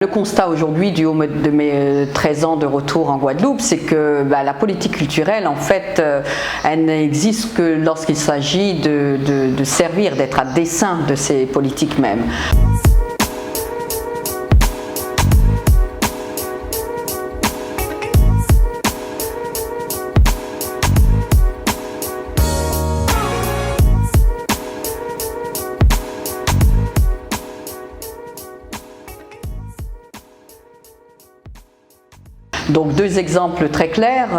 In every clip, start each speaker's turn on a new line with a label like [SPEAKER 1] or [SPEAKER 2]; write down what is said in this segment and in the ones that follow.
[SPEAKER 1] Le constat aujourd'hui du haut de mes 13 ans de retour en Guadeloupe, c'est que la politique culturelle, en fait, elle n'existe que lorsqu'il s'agit de servir, d'être à dessein de ces politiques mêmes. Donc deux exemples très clairs,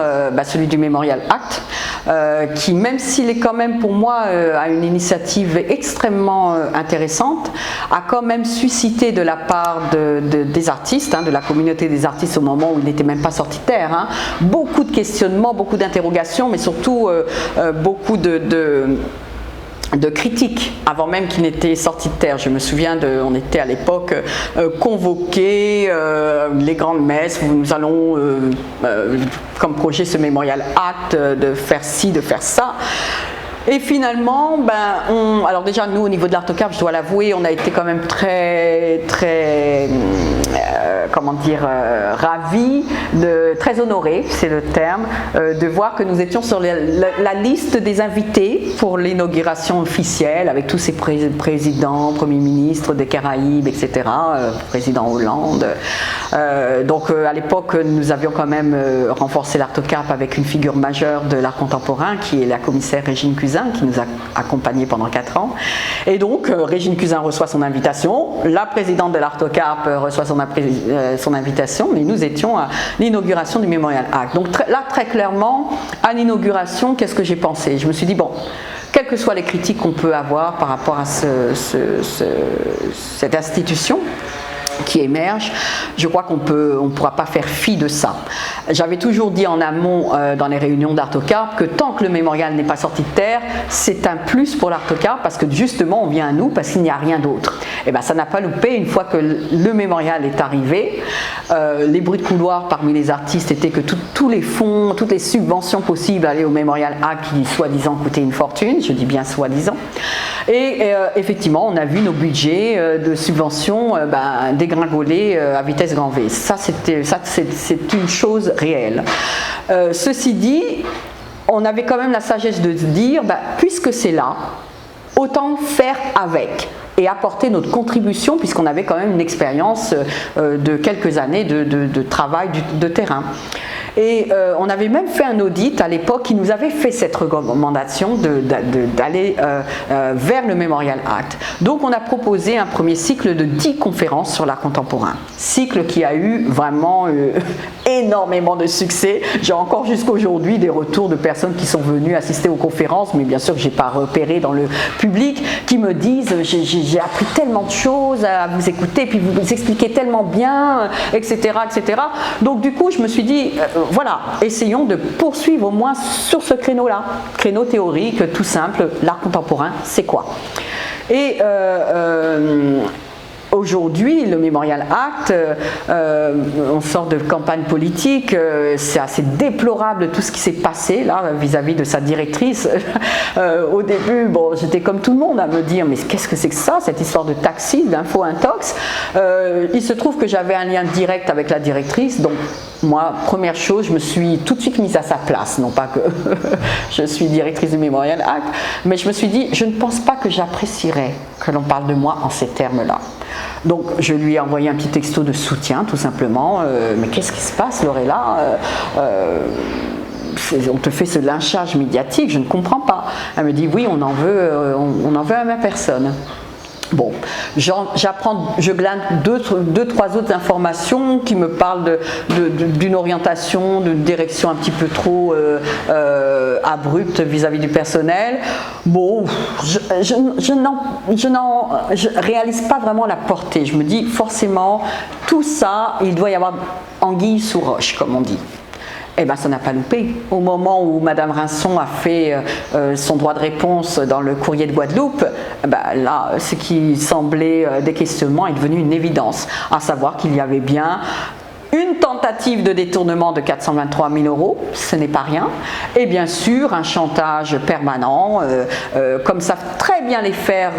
[SPEAKER 1] celui du Memorial Act, qui même s'il est quand même pour moi à une initiative extrêmement intéressante, a quand même suscité de la part des artistes, de la communauté des artistes au moment où il n'était même pas sorti de terre, beaucoup de questionnements, beaucoup d'interrogations, mais surtout beaucoup de critiques avant même qu'il n'était sorti de terre. Je me souviens, on était à l'époque convoqués, les grandes messes, nous allons comme projet ce Memorial Act, de faire ci, de faire ça. Et finalement, alors déjà nous au niveau de l'Artocap, je dois l'avouer, on a été quand même très ravis, très honorés, c'est le terme, de voir que nous étions sur la liste des invités pour l'inauguration officielle avec tous ces présidents, premiers ministres des Caraïbes, etc., président Hollande. Donc à l'époque, nous avions quand même renforcé l'Artocap avec une figure majeure de l'art contemporain qui est la commissaire Régine Cusin, qui nous a accompagnés pendant 4 ans. Et donc Régine Cusin reçoit son invitation, la présidente de l'Artocap reçoit son invitation, mais nous étions à l'inauguration du Memorial Act. Donc là, très clairement, à l'inauguration, qu'est-ce que j'ai pensé? Je me suis dit, bon, quelles que soient les critiques qu'on peut avoir par rapport à cette institution qui émerge, je crois qu'on ne pourra pas faire fi de ça. J'avais toujours dit en amont dans les réunions d'Artocap que tant que le mémorial n'est pas sorti de terre, c'est un plus pour l'Artocap parce que justement on vient à nous parce qu'il n'y a rien d'autre. Et ça n'a pas loupé. Une fois que le mémorial est arrivé, les bruits de couloir parmi les artistes étaient que tous les fonds, toutes les subventions possibles allaient au Memorial Act qui soi-disant coûtait une fortune, je dis bien soi-disant. Et effectivement, on a vu nos budgets de subventions dégringoler à vitesse grand V. Ça, c'est une chose réelle. Ceci dit, on avait quand même la sagesse de dire, puisque c'est là, autant faire avec et apporter notre contribution, puisqu'on avait quand même une expérience de quelques années de travail de terrain. Et on avait même fait un audit à l'époque qui nous avait fait cette recommandation d'aller vers le Memorial Act. Donc on a proposé un premier cycle de 10 conférences sur l'art contemporain. Cycle qui a eu vraiment énormément de succès. J'ai encore jusqu'à aujourd'hui des retours de personnes qui sont venues assister aux conférences, mais bien sûr que je n'ai pas repéré dans le public, qui me disent j'ai appris tellement de choses à vous écouter, puis vous expliquez tellement bien, etc., etc. Donc du coup je me suis dit voilà, essayons de poursuivre au moins sur ce créneau-là, créneau théorique, tout simple, l'art contemporain, c'est quoi? Et aujourd'hui, le Memorial Act, on sort de campagne politique, c'est assez déplorable tout ce qui s'est passé là vis-à-vis de sa directrice. Au début, bon, j'étais comme tout le monde à me dire mais qu'est-ce que c'est que ça, cette histoire de taxi, d'info-intox. Il se trouve que j'avais un lien direct avec la directrice, donc moi, première chose, je me suis tout de suite mise à sa place, non pas que je suis directrice du Memorial Act, mais je me suis dit, je ne pense pas que j'apprécierais que l'on parle de moi en ces termes-là. Donc je lui ai envoyé un petit texto de soutien, tout simplement, mais qu'est-ce qui se passe, Lorella on te fait ce lynchage médiatique, je ne comprends pas. Elle me dit, oui, on en veut à ma personne. Bon, je glane deux, trois autres informations qui me parlent d'une orientation, d'une direction un petit peu trop abrupte vis-à-vis du personnel. Bon, je réalise pas vraiment la portée. Je me dis forcément, tout ça, il doit y avoir anguille sous roche, comme on dit. Eh bien, ça n'a pas loupé. Au moment où Madame Rinson a fait son droit de réponse dans le courrier de Guadeloupe, là, ce qui semblait des questionnements est devenu une évidence, à savoir qu'il y avait bien une tentative de détournement de 423 000 euros, ce n'est pas rien, et bien sûr un chantage permanent, comme savent très bien les faire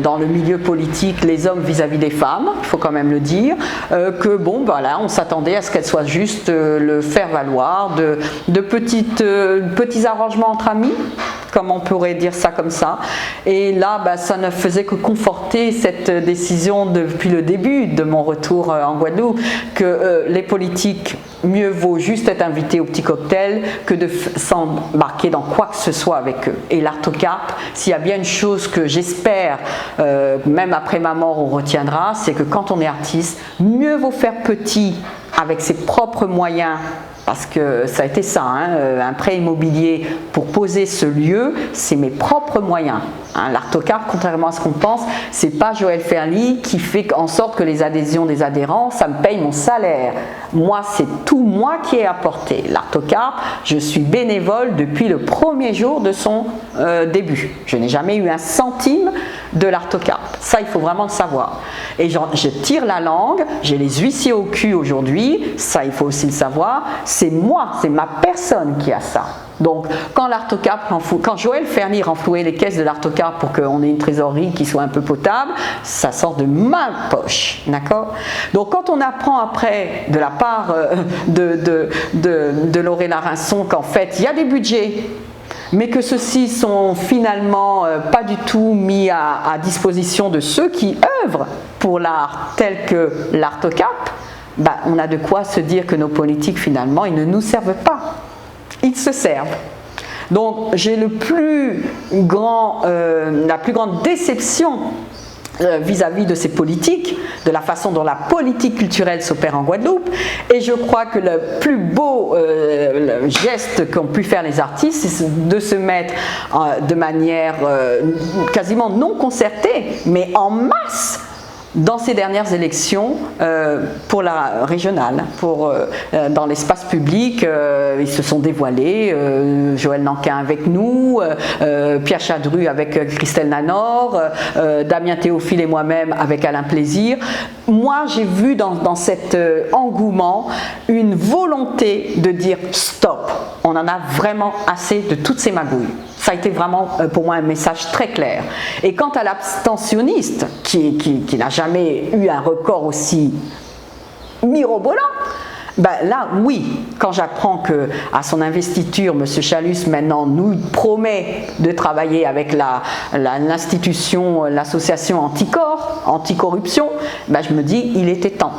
[SPEAKER 1] dans le milieu politique les hommes vis-à-vis des femmes, il faut quand même le dire, que bon, voilà, on s'attendait à ce qu'elles soient juste le faire-valoir de petits arrangements entre amis, comme on pourrait dire ça comme ça. Et là, ça ne faisait que conforter cette décision depuis le début de mon retour en Guadeloupe, que les politiques, mieux vaut juste être invités au petit cocktail que de s'embarquer dans quoi que ce soit avec eux. Et l'Artocap, s'il y a bien une chose que j'espère, même après ma mort, on retiendra, c'est que quand on est artiste, mieux vaut faire petit avec ses propres moyens, parce que ça a été ça, un prêt immobilier pour poser ce lieu, c'est mes propres moyens. L'Artocap, contrairement à ce qu'on pense, c'est pas Joël Ferly qui fait en sorte que les adhésions des adhérents, ça me paye mon salaire. Moi, c'est tout moi qui ai apporté. L'Artocap, je suis bénévole depuis le premier jour de son début. Je n'ai jamais eu un centime de l'Artocap. Ça, il faut vraiment le savoir. Et je tire la langue, j'ai les huissiers au cul aujourd'hui, ça, il faut aussi le savoir. C'est moi, c'est ma personne qui a ça. Donc, quand Joël Ferly renflouait les caisses de l'Artocap pour qu'on ait une trésorerie qui soit un peu potable, ça sort de ma poche, d'accord? Donc, quand on apprend après, de la part de Lauré Larinçon, qu'en fait, il y a des budgets, mais que ceux-ci sont finalement pas du tout mis à disposition de ceux qui œuvrent pour l'art tel que l'Artocap, on a de quoi se dire que nos politiques, finalement, ils ne nous servent pas. Ils se servent. Donc, j'ai la plus grande déception vis-à-vis de ces politiques, de la façon dont la politique culturelle s'opère en Guadeloupe, et je crois que le plus beau geste qu'ont pu faire les artistes, c'est de se mettre de manière quasiment non concertée, mais en masse, dans ces dernières élections pour la régionale, dans l'espace public, ils se sont dévoilés, Joël Nanquin avec nous, Pierre Chadru avec Christelle Nanor, Damien Théophile et moi-même avec Alain Plaisir. Moi, j'ai vu dans cet engouement une volonté de dire stop, on en a vraiment assez de toutes ces magouilles. Ça a été vraiment pour moi un message très clair. Et quant à l'abstentionniste, qui n'a jamais eu un record aussi mirobolant, là, oui, quand j'apprends qu'à son investiture, M. Chalus maintenant nous promet de travailler avec l'institution, l'association anticorruption, je me dis, il était temps.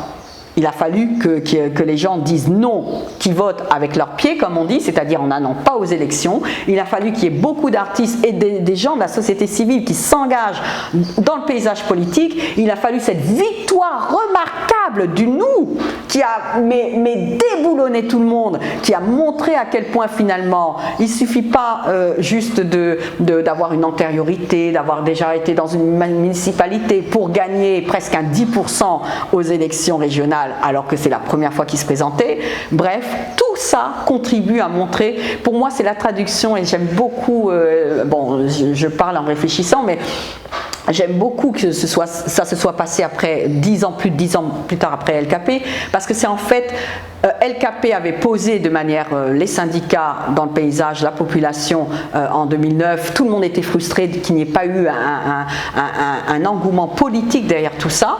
[SPEAKER 1] Il a fallu que les gens disent non, qu'ils votent avec leurs pieds, comme on dit, c'est-à-dire en n'allant pas aux élections. Il a fallu qu'il y ait beaucoup d'artistes et des gens de la société civile qui s'engagent dans le paysage politique. Il a fallu cette victoire remarquable du nous qui a déboulonné tout le monde, qui a montré à quel point finalement il ne suffit pas juste d'avoir une antériorité, d'avoir déjà été dans une municipalité pour gagner presque un 10% aux élections régionales, alors que c'est la première fois qu'il se présentait. Bref, tout ça contribue à montrer, pour moi c'est la traduction, et j'aime beaucoup, je parle en réfléchissant, mais j'aime beaucoup que ça se soit passé après plus de 10 ans plus tard après LKP, parce que c'est en fait, LKP avait posé de manière les syndicats dans le paysage, la population en 2009, tout le monde était frustré qu'il n'y ait pas eu un engouement politique derrière tout ça,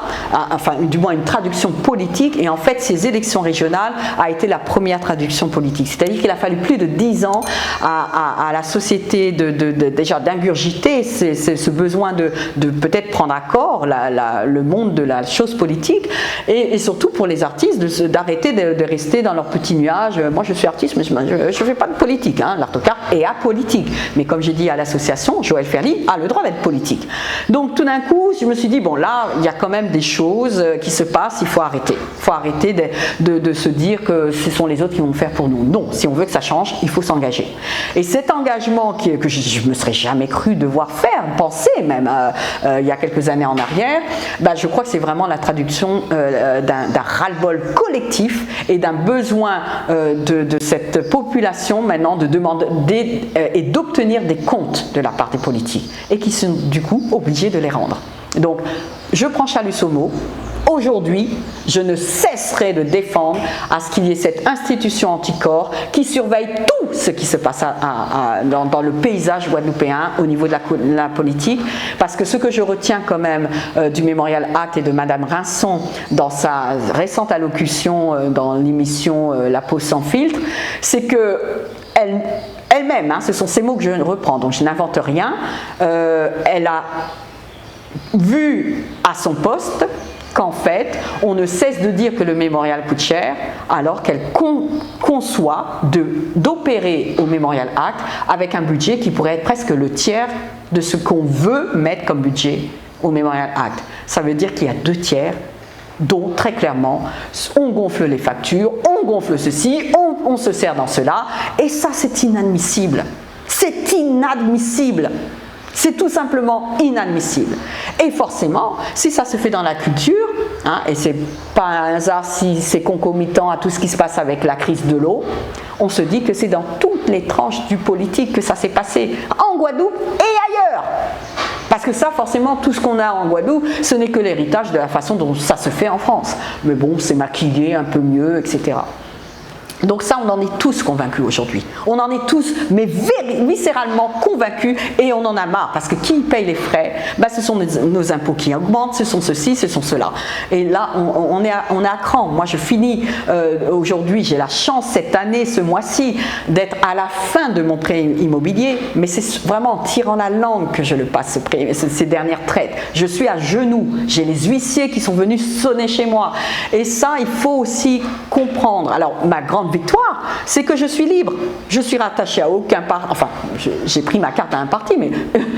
[SPEAKER 1] enfin du moins une traduction politique, et en fait ces élections régionales a été la première traduction politique, c'est-à-dire qu'il a fallu plus de 10 ans à la société déjà d'ingurgiter ce besoin de peut-être prendre à corps le monde de la chose politique, et surtout pour les artistes d'arrêter de rester dans leur petit nuage. Moi je suis artiste mais je ne fais pas de politique, l'Artocap est apolitique, mais comme j'ai dit à l'association, Joël Ferly a le droit d'être politique. Donc tout d'un coup je me suis dit, bon là il y a quand même des choses qui se passent, il faut arrêter de se dire que ce sont les autres qui vont faire pour nous. Non, si on veut que ça change, il faut s'engager, et cet engagement que je ne me serais jamais cru devoir penser même il y a quelques années en arrière, je crois que c'est vraiment la traduction d'un ras-le-bol collectif et d'un besoin de cette population maintenant de demander et d'obtenir des comptes de la part des politiques, et qui sont du coup obligés de les rendre. Donc je prends Chalus au mot. aujourd'hui, je ne cesserai de défendre à ce qu'il y ait cette institution anticorps qui surveille tout ce qui se passe dans le paysage guadeloupéen au niveau de la politique, parce que ce que je retiens quand même du Memorial Act et de Madame Rinson dans sa récente allocution dans l'émission La Pause sans filtre, c'est que elle-même, ce sont ces mots que je reprends, donc je n'invente rien, elle a vu à son poste qu'en fait, on ne cesse de dire que le mémorial coûte cher, alors qu'elle conçoit d'opérer au Memorial Act avec un budget qui pourrait être presque le tiers de ce qu'on veut mettre comme budget au Memorial Act. Ça veut dire qu'il y a 2/3 dont très clairement on gonfle les factures, on gonfle ceci, on se sert dans cela, et ça c'est inadmissible. C'est inadmissible. C'est tout simplement inadmissible. Et forcément, si ça se fait dans la culture, et c'est pas un hasard si c'est concomitant à tout ce qui se passe avec la crise de l'eau, on se dit que c'est dans toutes les tranches du politique que ça s'est passé, en Guadeloupe et ailleurs. Parce que ça, forcément, tout ce qu'on a en Guadeloupe, ce n'est que l'héritage de la façon dont ça se fait en France. Mais bon, c'est maquillé un peu mieux, etc. Donc ça, on en est tous convaincus aujourd'hui. On en est tous, mais viscéralement convaincus, et on en a marre, parce que qui paye les frais? Ce sont nos impôts qui augmentent, ce sont ceci, ce sont cela. Et là, on est à cran. Moi, je finis aujourd'hui, j'ai la chance cette année, ce mois-ci, d'être à la fin de mon prêt immobilier, mais c'est vraiment en tirant la langue que je le passe, ces dernières traites. Je suis à genoux, j'ai les huissiers qui sont venus sonner chez moi. Et ça, il faut aussi comprendre. Alors, ma grande victoire, c'est que je suis libre. Je suis rattaché à aucun parti, enfin, j'ai pris ma carte à un parti, mais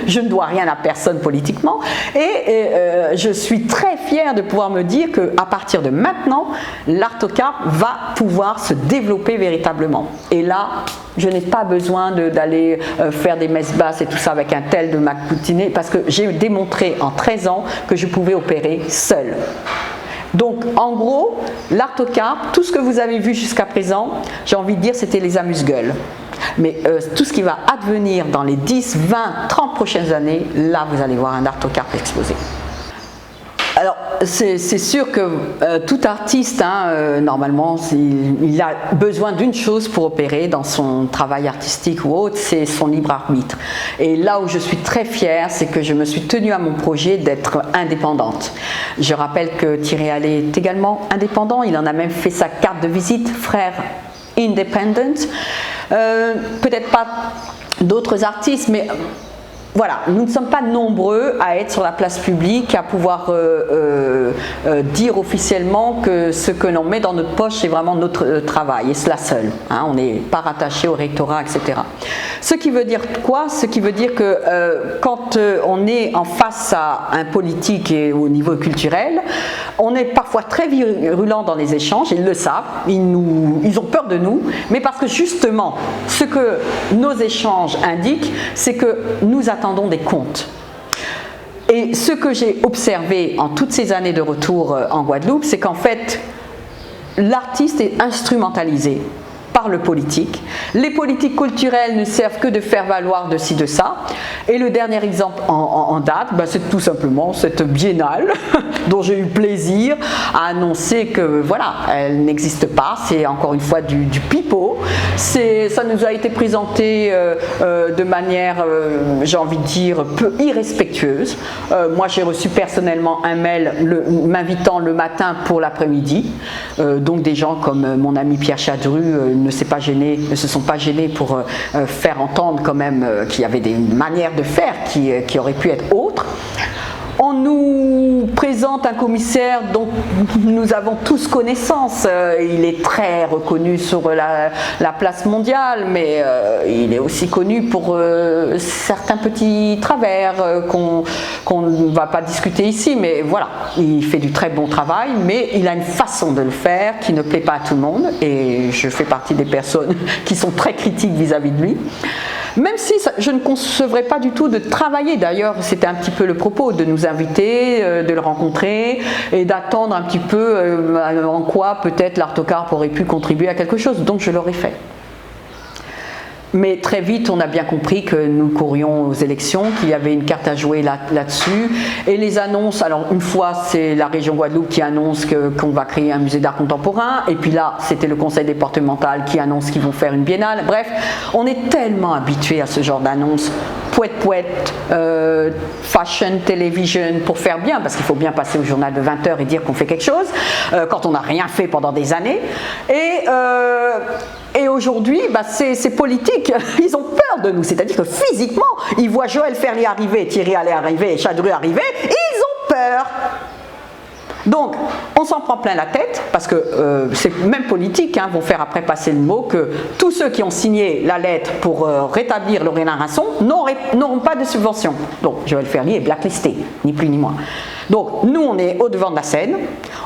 [SPEAKER 1] je ne dois rien à personne politiquement. Et je suis très fière de pouvoir me dire qu'à partir de maintenant, l'Artocarpe va pouvoir se développer véritablement. Et là, je n'ai pas besoin d'aller faire des messes basses et tout ça avec un tel de m'accoutiner, parce que j'ai démontré en 13 ans que je pouvais opérer seule. Donc, en gros, l'Artocarpe, tout ce que vous avez vu jusqu'à présent, j'ai envie de dire, c'était les amuse-gueules. Mais tout ce qui va advenir dans les 10, 20, 30 prochaines années, là, vous allez voir un Artocarpe exploser. Alors, c'est sûr que tout artiste, normalement, il a besoin d'une chose pour opérer dans son travail artistique ou autre, c'est son libre arbitre. Et là où je suis très fière, c'est que je me suis tenue à mon projet d'être indépendante. Je rappelle que Thierry Allais est également indépendant, il en a même fait sa carte de visite, frère independent. Peut-être pas d'autres artistes, mais voilà, nous ne sommes pas nombreux à être sur la place publique, à pouvoir dire officiellement que ce que l'on met dans notre poche, c'est vraiment notre travail, et cela seul. On n'est pas rattaché au rectorat, etc. Ce qui veut dire quoi? Ce qui veut dire que quand on est en face à un politique et au niveau culturel, on est parfois très virulent dans les échanges, ils le savent, ils ont peur de nous, mais parce que justement, ce que nos échanges indiquent, c'est que nous attendons des comptes. Et ce que j'ai observé en toutes ces années de retour en Guadeloupe, c'est qu'en fait, l'artiste est instrumentalisé par le politique. Les politiques culturelles ne servent que de faire valoir de ci, de ça. Et le dernier exemple en date, c'est tout simplement cette biennale dont j'ai eu plaisir à annoncer que voilà, elle n'existe pas. C'est encore une fois du pipeau. Ça nous a été présenté de manière, j'ai envie de dire, peu irrespectueuse. Moi, j'ai reçu personnellement un mail m'invitant le matin pour l'après-midi. Donc des gens comme mon ami Pierre Chadru ne se sont pas gênés pour faire entendre quand même qu'il y avait des manières de faire qui auraient pu être autres. On nous présente un commissaire dont nous avons tous connaissance. Il est très reconnu sur la place mondiale, mais il est aussi connu pour certains petits travers qu'on ne va pas discuter ici. Mais voilà, il fait du très bon travail, mais il a une façon de le faire qui ne plaît pas à tout le monde. Et je fais partie des personnes qui sont très critiques vis-à-vis de lui. Même si je ne concevrais pas du tout de travailler, d'ailleurs c'était un petit peu le propos, de nous inviter, de le rencontrer et d'attendre un petit peu en quoi peut-être l'Artocarpe aurait pu contribuer à quelque chose, donc je l'aurais fait. Mais très vite, on a bien compris que nous courions aux élections, qu'il y avait une carte à jouer là-dessus. Et les annonces, alors une fois, c'est la région Guadeloupe qui annonce qu'on va créer un musée d'art contemporain. Et puis là, c'était le conseil départemental qui annonce qu'ils vont faire une biennale. Bref, on est tellement habitué à ce genre d'annonces. Pouette, fashion, television, pour faire bien, parce qu'il faut bien passer au journal de 20 heures et dire qu'on fait quelque chose, quand on n'a rien fait pendant des années. Et aujourd'hui, c'est politique, ils ont peur de nous, c'est-à-dire que physiquement, ils voient Joël Ferli arriver, Thierry Allais arriver, Chadru arriver, ils ont peur. Donc, on s'en prend plein la tête, parce que c'est même politique, vont faire après passer le mot que tous ceux qui ont signé la lettre pour rétablir Lorena Rasson n'auront pas de subvention. Donc, Joël Ferli est blacklisté, ni plus ni moins. Donc, nous, on est au devant de la scène,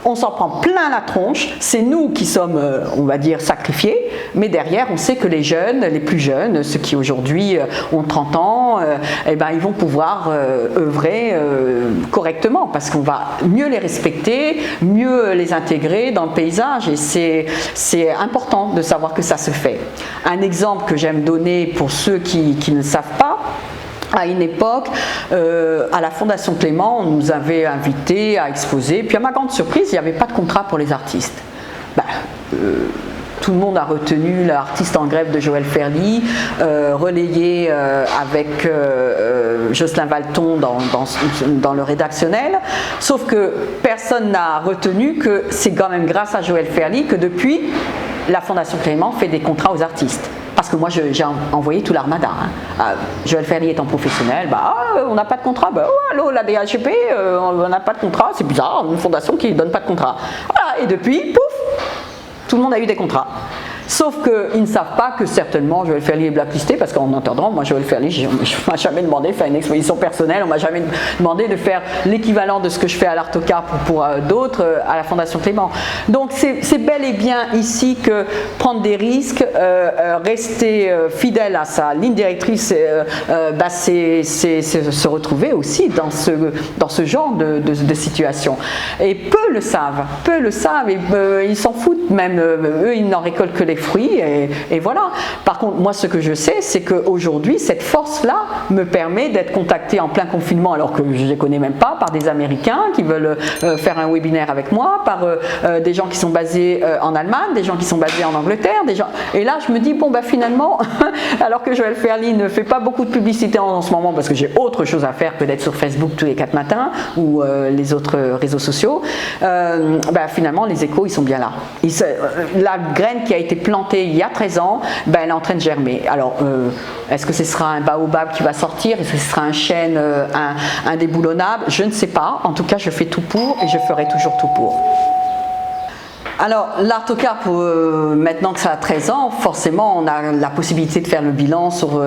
[SPEAKER 1] on s'en prend plein la tronche, c'est nous qui sommes, on va dire, sacrifiés, mais derrière, on sait que les jeunes, les plus jeunes, ceux qui aujourd'hui ont 30 ans, ils vont pouvoir œuvrer correctement, parce qu'on va mieux les respecter, mieux les intégrer dans le paysage, et c'est important de savoir que ça se fait. Un exemple que j'aime donner pour ceux qui ne savent pas, à une époque, à la Fondation Clément, on nous avait invités à exposer, puis à ma grande surprise, il n'y avait pas de contrat pour les artistes. Tout le monde a retenu l'artiste en grève de Joël Ferli, relayé avec Jocelyn Valton dans le rédactionnel, sauf que personne n'a retenu que c'est quand même grâce à Joël Ferli que depuis, la Fondation Clément fait des contrats aux artistes. Parce que moi, j'ai envoyé tout l'armada. Joël Ferli étant professionnel, on n'a pas de contrat. Allô, la DHP, on n'a pas de contrat. C'est bizarre, une fondation qui ne donne pas de contrat. Voilà, et depuis, pouf, tout le monde a eu des contrats. Sauf qu'ils ne savent pas que certainement Joël Ferli est blacklisté, parce qu'en entendant, moi Joël Ferli, je ne m'a jamais demandé de faire une exposition personnelle, on ne m'a jamais demandé de faire l'équivalent de ce que je fais à l'Artocar pour d'autres à la Fondation Clément. Donc c'est bel et bien ici que prendre des risques, rester fidèle à sa ligne directrice, c'est se retrouver aussi dans ce genre de situation. Et peu le savent, et ils s'en foutent même, eux ils n'en récoltent que les fruits et voilà. Par contre, moi ce que je sais, c'est qu'aujourd'hui cette force-là me permet d'être contactée en plein confinement, alors que je ne les connais même pas, par des Américains qui veulent faire un webinaire avec moi, par des gens qui sont basés en Allemagne, des gens qui sont basés en Angleterre, et là je me dis finalement, alors que Joël Ferli ne fait pas beaucoup de publicité en ce moment, parce que j'ai autre chose à faire que d'être sur Facebook tous les 4 matins ou les autres réseaux sociaux, finalement les échos ils sont bien là. La graine qui a été plantée il y a 13 ans, elle est en train de germer. Alors, est-ce que ce sera un baobab qui va sortir? Est-ce que ce sera un chêne indéboulonnable? Je ne sais pas. En tout cas, je fais tout pour et je ferai toujours tout pour. Alors, l'Artocar, maintenant que ça a 13 ans, forcément, on a la possibilité de faire le bilan sur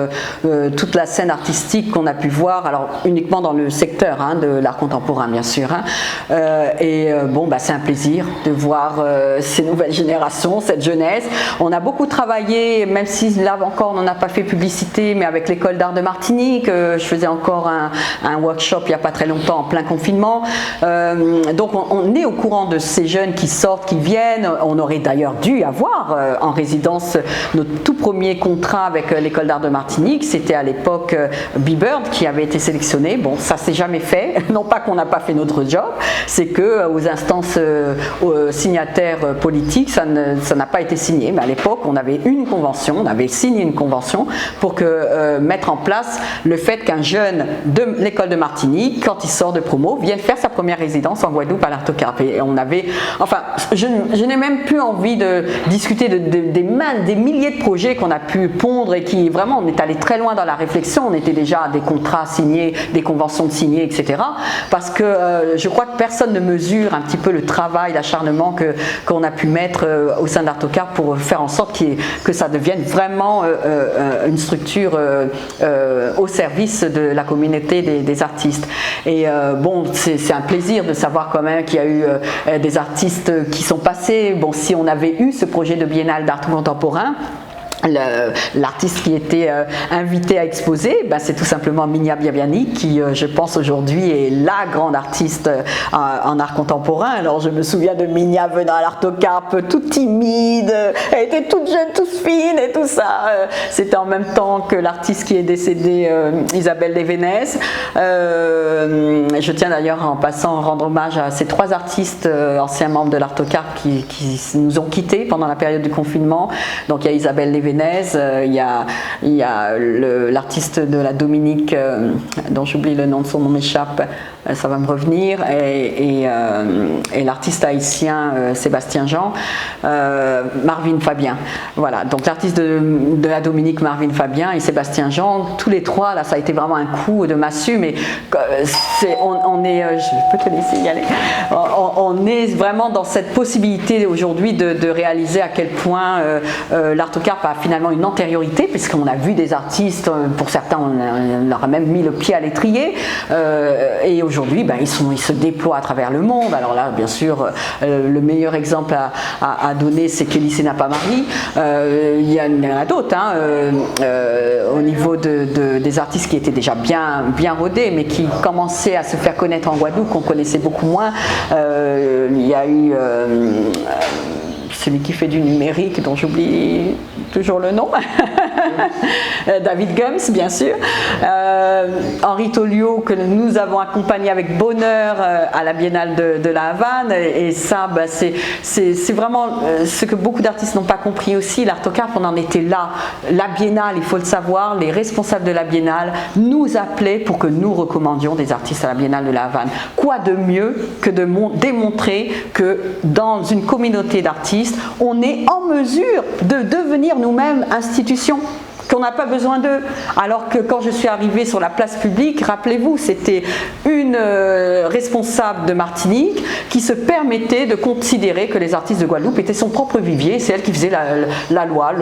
[SPEAKER 1] toute la scène artistique qu'on a pu voir, alors uniquement dans le secteur de l'art contemporain, bien sûr. C'est un plaisir de voir ces nouvelles générations, cette jeunesse. On a beaucoup travaillé, même si là encore, on n'en a pas fait publicité, mais avec l'école d'art de Martinique, je faisais encore un workshop il n'y a pas très longtemps, en plein confinement. Donc, on est au courant de ces jeunes qui sortent, qui viennent. On aurait d'ailleurs dû avoir en résidence notre tout premier contrat avec l'école d'art de Martinique. C'était à l'époque B-Bird qui avait été sélectionné. Bon, ça s'est jamais fait. Non pas qu'on n'a pas fait notre job, c'est que aux instances signataires politiques, ça n'a pas été signé. Mais à l'époque, on avait signé une convention pour mettre en place le fait qu'un jeune de l'école de Martinique, quand il sort de promo, vienne faire sa première résidence en Guadeloupe à l'Artocar. Et on avait, je n'ai même plus envie de discuter des milliers de projets qu'on a pu pondre et qui vraiment, on est allé très loin dans la réflexion, on était déjà à des contrats signés, des conventions signées, etc. Parce que je crois que personne ne mesure un petit peu le travail, l'acharnement qu'on a pu mettre au sein d'Artocar pour faire en sorte que ça devienne vraiment une structure au service de la communauté des artistes. Et c'est un plaisir de savoir quand même qu'il y a eu des artistes qui sont passés. Bon, si on avait eu ce projet de biennale d'art contemporain, l'artiste qui était invité à exposer, c'est tout simplement Minia Biabiani qui, je pense aujourd'hui, est la grande artiste en art contemporain. Alors je me souviens de Minia venant à l'Artocarpe, toute timide, elle était toute jeune, toute fine et tout ça. C'était en même temps que l'artiste qui est décédée, Isabelle Desvénez. Je tiens d'ailleurs en passant à rendre hommage à ces 3 artistes anciens membres de l'Artocarpe qui nous ont quittés pendant la période du confinement. Donc il y a Isabelle Desvénez, il y a l'artiste de la Dominique, dont j'oublie le nom, de son nom m'échappe, ça va me revenir, et l'artiste haïtien Sébastien Jean, Marvin Fabien. Voilà, donc l'artiste de la Dominique, Marvin Fabien, et Sébastien Jean, tous les 3, là ça a été vraiment un coup de massue, mais on est, je peux te laisser y aller, on est vraiment dans cette possibilité aujourd'hui de réaliser à quel point l'Artocarpe a finalement une antériorité, puisqu'on a vu des artistes, pour certains on leur a même mis le pied à l'étrier, et aujourd'hui ils se déploient à travers le monde. Alors là bien sûr le meilleur exemple à donner c'est Kelly Senapamari, il y en a d'autres au niveau des artistes qui étaient déjà bien rodés mais qui commençaient à se faire connaître en Guadeloupe, qu'on connaissait beaucoup moins. Il y a eu celui qui fait du numérique, dont j'oublie toujours le nom, David Gums, bien sûr, Henri Tolio, que nous avons accompagné avec bonheur à la Biennale de la Havane, et ça, c'est vraiment ce que beaucoup d'artistes n'ont pas compris aussi. L'Artocarpe, on en était là. La Biennale, il faut le savoir, les responsables de la Biennale nous appelaient pour que nous recommandions des artistes à la Biennale de la Havane. Quoi de mieux que de démontrer que dans une communauté d'artistes, on est en mesure de devenir nous-mêmes institution, qu'on n'a pas besoin d'eux. Alors que quand je suis arrivée sur la place publique, rappelez-vous, c'était une responsable de Martinique qui se permettait de considérer que les artistes de Guadeloupe étaient son propre vivier. C'est elle qui faisait la loi,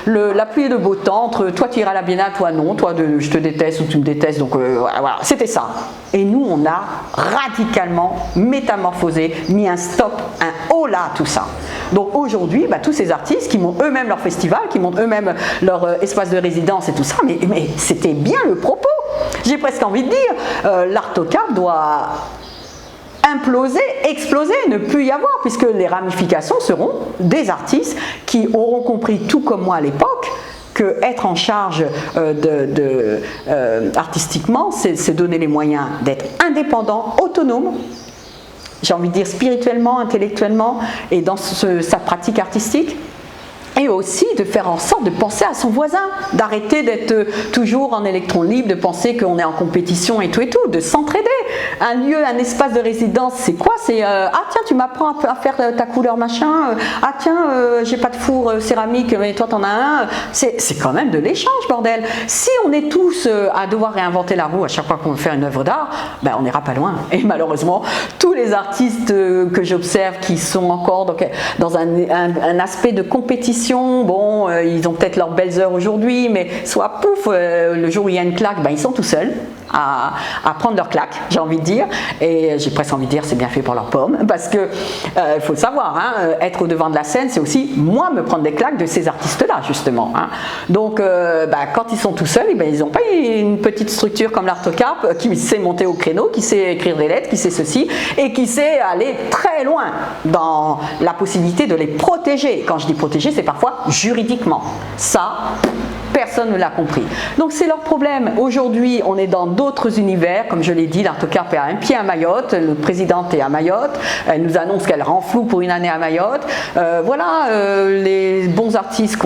[SPEAKER 1] la pluie et le beau temps, entre toi tu iras à la Biennale, toi non, toi je te déteste ou tu me détestes, donc voilà, c'était ça. Et nous on a radicalement métamorphosé, mis un stop, un holà à tout ça. Donc aujourd'hui, tous ces artistes qui montent eux-mêmes leur festival, qui montent eux-mêmes leur espace de résidence et tout ça, mais c'était bien le propos. J'ai presque envie de dire, l'Artocarpe doit imploser, exploser, ne plus y avoir, puisque les ramifications seront des artistes qui auront compris, tout comme moi à l'époque, que être en charge artistiquement, c'est donner les moyens d'être indépendant, autonome, j'ai envie de dire spirituellement, intellectuellement et dans sa pratique artistique. Et aussi de faire en sorte de penser à son voisin, d'arrêter d'être toujours en électron libre, de penser qu'on est en compétition et tout, de s'entraider. Un lieu, un espace de résidence, c'est quoi? C'est ah tiens, tu m'apprends à faire ta couleur machin, ah tiens, j'ai pas de four céramique, mais toi t'en as un. C'est quand même de l'échange, bordel. Si on est tous à devoir réinventer la roue à chaque fois qu'on veut faire une œuvre d'art, on n'ira pas loin. Et malheureusement, tous les artistes que j'observe qui sont encore dans un aspect de compétition, bon, ils ont peut-être leurs belles heures aujourd'hui, mais soit pouf, le jour où il y a une claque, ils sont tout seuls à prendre leur claque, j'ai envie de dire, et j'ai presque envie de dire c'est bien fait pour leur pomme, parce que il faut le savoir, être au devant de la scène, c'est aussi moi me prendre des claques de ces artistes-là justement. Donc quand ils sont tout seuls, ils n'ont pas une petite structure comme l'Artocarpe qui sait monter au créneau, qui sait écrire des lettres, qui sait ceci, et qui sait aller très loin dans la possibilité de les protéger. Quand je dis protéger, c'est parfois juridiquement. Ça, personne ne l'a compris. Donc c'est leur problème. Aujourd'hui, on est dans d'autres univers. Comme je l'ai dit, l'Artocarpe a un pied à Mayotte. Notre présidente est à Mayotte. Elle nous annonce qu'elle renfloue pour une année à Mayotte. Les bons artistes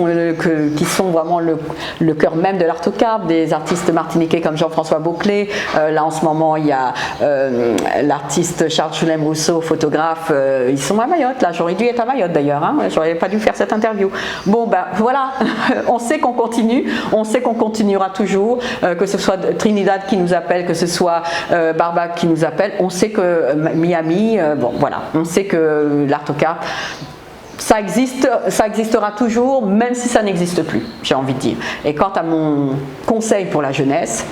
[SPEAKER 1] qui sont vraiment le cœur même de l'Artocarpe, des artistes martiniquais comme Jean-François Beauclé. Là, en ce moment, il y a l'artiste Charles Choulem Rousseau, photographe. Ils sont à Mayotte. Là, j'aurais dû être à Mayotte d'ailleurs. J'aurais pas dû faire cette interview. Bon, voilà. On sait qu'on continue. On sait qu'on continuera toujours, que ce soit Trinidad qui nous appelle, que ce soit Barbac qui nous appelle. On sait que Miami, on sait que l'Artocarpe, ça existe, ça existera toujours, même si ça n'existe plus, j'ai envie de dire. Et quant à mon conseil pour la jeunesse,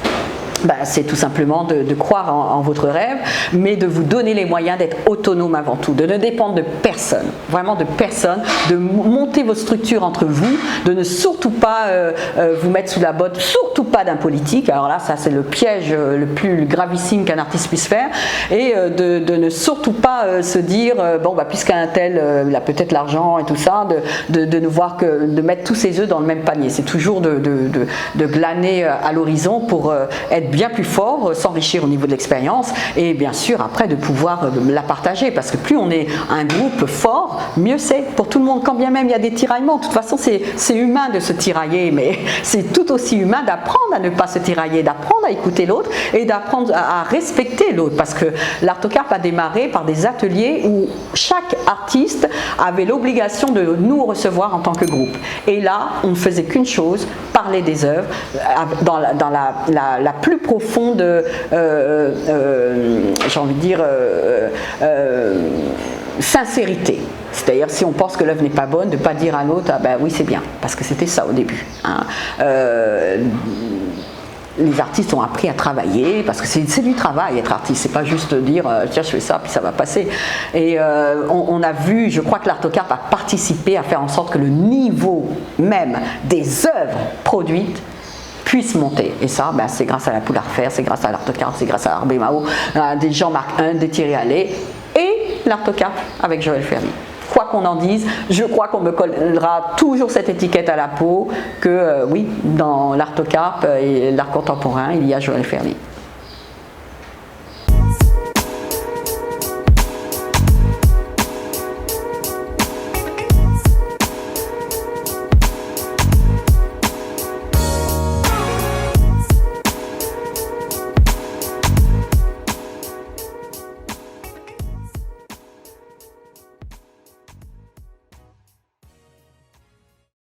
[SPEAKER 1] c'est tout simplement de croire en votre rêve, mais de vous donner les moyens d'être autonome avant tout, de ne dépendre de personne, vraiment de personne, de monter vos structures entre vous, de ne surtout pas vous mettre sous la botte, surtout pas d'un politique. Alors là, ça c'est le piège le plus gravissime qu'un artiste puisse faire, et de ne surtout pas se dire puisqu'un tel il a peut-être l'argent et tout ça, de ne voir que de mettre tous ses œufs dans le même panier. C'est toujours de glaner à l'horizon pour être bien plus fort, s'enrichir au niveau de l'expérience, et bien sûr après de pouvoir la partager, parce que plus on est un groupe fort, mieux c'est pour tout le monde, quand bien même il y a des tiraillements. De toute façon c'est humain de se tirailler, mais c'est tout aussi humain d'apprendre à ne pas se tirailler, d'apprendre à écouter l'autre et d'apprendre à respecter l'autre, parce que l'Artocarpe a démarré par des ateliers où chaque artiste avait l'obligation de nous recevoir en tant que groupe, et là on ne faisait qu'une chose, parler des œuvres dans la plus profonde, j'ai envie de dire, sincérité. C'est-à-dire, si on pense que l'œuvre n'est pas bonne, de ne pas dire à l'autre « ah ben oui c'est bien », parce que c'était ça au début. Les artistes ont appris à travailler, parce que c'est du travail être artiste, c'est pas juste dire tiens je fais ça puis ça va passer. Et on a vu, je crois que l'Artocarpe a participé à faire en sorte que le niveau même des œuvres produites puisse monter, et ça c'est grâce à la Poule à refaire, c'est grâce à l'Artocarpe, c'est grâce à Arbemao, des Jean-Marc I, des Thierry Allais et l'Artocarpe avec Joël Ferny. Quoi qu'on en dise, je crois qu'on me collera toujours cette étiquette à la peau que oui, dans l'Artocarpe et l'art contemporain, il y a Joël Ferny.